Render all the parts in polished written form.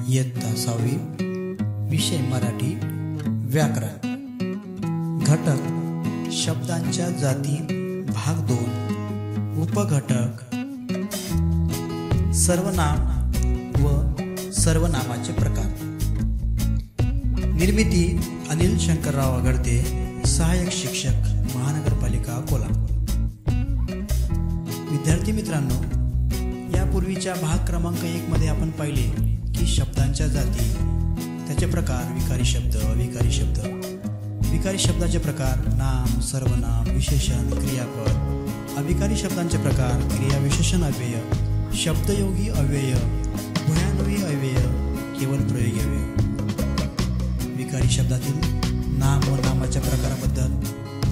इयत्ता 6वी, विषय मराठी, व्याकरण. घटक शब्दांच्या जाती, भाग 2. उपघटक सर्वनाम व सर्वनामाचे प्रकार. निर्मिती अनिल शंकरराव आगरते, सहाय्यक शिक्षक, महानगरपालिका अकोला. विद्यार्थी मित्रांनो, यापूर्वीच्या भाग क्रमांक 1 मध्ये आपण पाहिले की शब्दांच्या जाती, त्याचे प्रकार, विकारी शब्द, अविकारी शब्द. विकारी शब्दाचे प्रकार नाम, सर्वनाम, विशेषण, क्रियापद. अविकारी शब्दांचे प्रकार क्रियाविशेषण अव्यय, शब्दयोगी अव्यय, भयान्वयी अव्यय, केवळ प्रयोगी अव्यय. विकारी शब्दातील नाम व नामाच्या प्रकाराबद्दल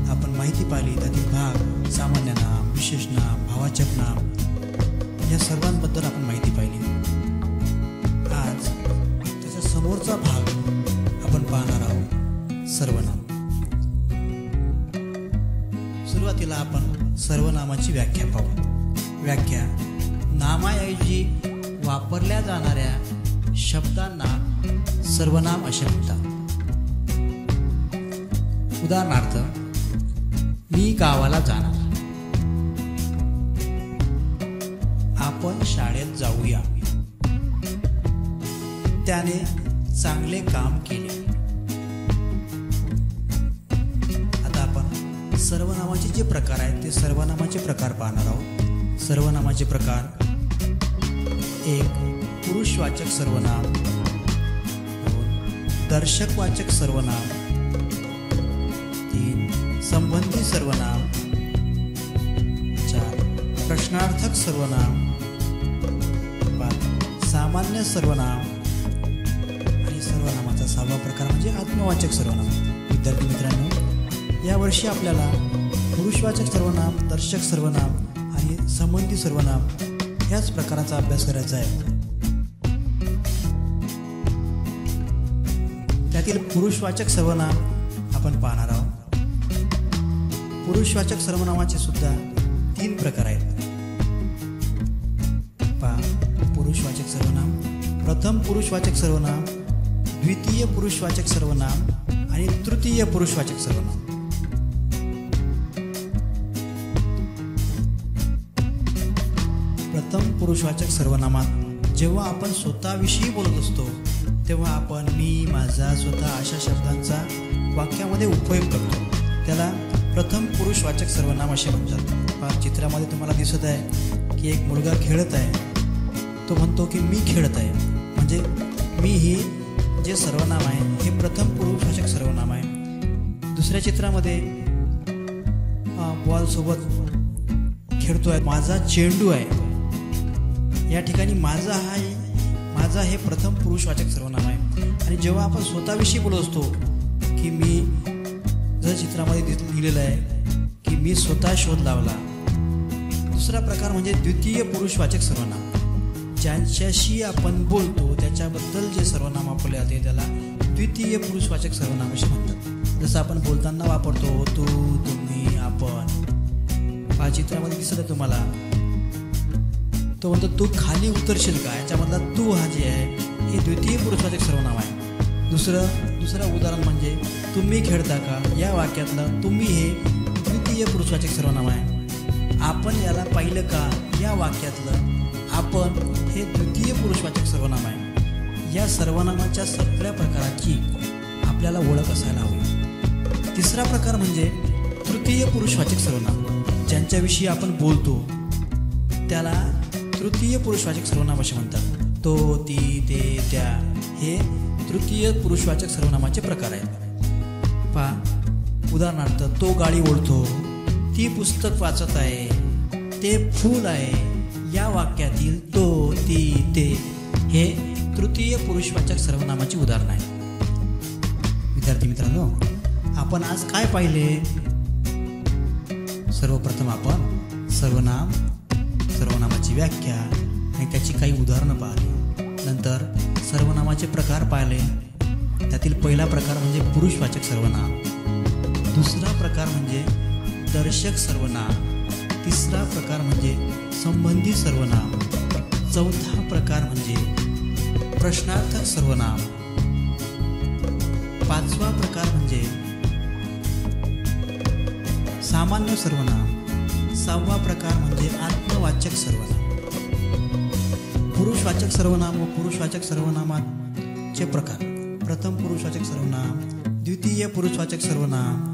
आपण माहिती पाहिली. त्यातील भाग सामान्य नाम, विशेष नाम, भावाचक नाम या सर्वांबद्दल आपण माहिती पाहिली. आज त्याच्या समोरचा भाग आपण पाहणार आहोत, सर्वनाम. सुरुवातीला आपण सर्वनामाची व्याख्या पाहू. व्याख्या: नामाऐवजी वापरल्या जाणाऱ्या शब्दांना सर्वनाम असे म्हणतात. उदाहरणार्थ, मी गावाला जाणार, आपण शाळेत जाऊया, त्याने चांगले काम केले. आता आपण सर्वनामाचे जे प्रकार आहेत ते सर्वनामाचे प्रकार पाहणार आहोत. सर्वनामाचे प्रकार: 1. पुरुषवाचक सर्वनाम. 2. दर्शकवाचक सर्वनाम. 3. संबंधी सर्वनाम. 4. प्रश्नार्थक सर्वनाम. 5. सामान्य सर्वनाम. आणि सर्वनामाचा 6वा प्रकार म्हणजे आत्मवाचक सर्वनाम. विद्यार्थी मित्रांनो, यावर्षी आपल्याला पुरुषवाचक सर्वनाम, दर्शक सर्वनाम आणि संबंधी सर्वनाम याच प्रकाराचा अभ्यास करायचा आहे. त्यातील पुरुषवाचक सर्वनाम आपण पाहणार आहोत. पुरुषवाचक सर्वनामाचे सुद्धा 3 प्रकार आहेत. पुरुषवाचक सर्वनाम: प्रथम पुरुषवाचक सर्वनाम, द्वितीय पुरुषवाचक सर्वनाम आणि तृतीय पुरुषवाचक सर्वनाम. प्रथम पुरुषवाचक सर्वनामात जेव्हा आपण स्वतःविषयी बोलत असतो तेव्हा आपण मी, माझा, स्वतः अशा शब्दांचा वाक्यामध्ये उपयोग करतो. त्याला प्रथम पुरुषवाचक सर्वनाम असे म्हणतात. चित्रामध्ये तुम्हाला दिसत आहे की एक मुलगा खेळत आहे. तो म्हणतो की मी खेळत आहे. म्हणजे मी ही जे सर्वनाम आहे हे प्रथम पुरुषवाचक सर्वनाम आहे. दुसऱ्या चित्रामध्ये बॉल सोबत खेळतोय, माझा चेंडू आहे. या ठिकाणी माझा हे प्रथम पुरुषवाचक सर्वनाम आहे. आणि जेव्हा आपण स्वतःविषयी बोलत असतो की मी, जर चित्रामध्ये लिहिलेलं आहे की मी स्वतः शोध लावला. दुसरा प्रकार म्हणजे द्वितीय पुरुषवाचक सर्वनाम. ज्यांच्याशी आपण बोलतो त्याच्याबद्दल जे सर्वनाम वापरले जाते त्याला द्वितीय पुरुषवाचक सर्वनाम असे म्हणतात. जसं आपण बोलताना वापरतो तू, तुम्ही, आपण. चित्रामध्ये दिसत आहे तुम्हाला, तो म्हणतो तू खाली उतरशील का. याच्यामधला तू हा जे आहे हे द्वितीय पुरुषवाचक सर्वनाम आहे. दुसरं उदाहरण म्हणजे तुम्ही खेळता का. या वाक्यातलं तुम्ही हे द्वितीय पुरुषवाचक सर्वनाम आहे. आपण याला पाहिलं का. या वाक्यातलं आपण हे द्वितीय पुरुषवाचक सर्वनाम आहे. या सर्वनामाच्या सगळ्या प्रकाराची आपल्याला ओळख असायला हवी. तिसरा प्रकार म्हणजे तृतीय पुरुषवाचक सर्वनाम. ज्यांच्याविषयी आपण बोलतो त्याला तृतीय पुरुषवाचक सर्वनाम असे म्हणतात. तो, ती, ते, त्या हे तृतीय पुरुषवाचक सर्वनामाचे प्रकार आहेत. उदाहरणार्थ, तो गाडी ओढतो, ती पुस्तक वाचत आहे, ते फूल आहे. या वाक्यातील तो, ती, ते हे तृतीय पुरुषवाचक सर्वनामाची उदाहरण आहे. विद्यार्थी मित्रांनो, आपण आज काय पाहिले. सर्वप्रथम आपण सर्वनामाची व्याख्या आणि त्याची काही उदाहरणं पाहिली. नंतर सर्वनामाचे प्रकार पाहिले. त्यातील पहिला प्रकार म्हणजे पुरुषवाचक सर्वनाम. दुसरा प्रकार म्हणजे दर्शक सर्वनाम. तिसरा प्रकार म्हणजे संबंधी सर्वनाम. चौथा प्रकार म्हणजे प्रश्नार्थ सर्वनाम. पाचवा प्रकार म्हणजे सामान्य सर्वनाम. सहावा प्रकार म्हणजे आत्मवाचक सर्वनाम. पुरुषवाचक सर्वनाम व पुरुषवाचक सर्वनामाचे प्रकार. प्रथम पुरुषवाचक सर्वनाम, द्वितीय पुरुषवाचक सर्वनाम,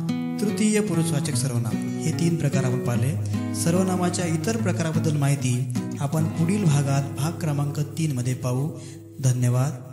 तृतीय पुरुषवाचक सर्वनाम हे 3 प्रकार आपण पाहिले. सर्वनामाच्या इतर प्रकाराबद्दल माहिती आपण पुढील भागात भाग क्रमांक 3 मध्ये पाहू. धन्यवाद.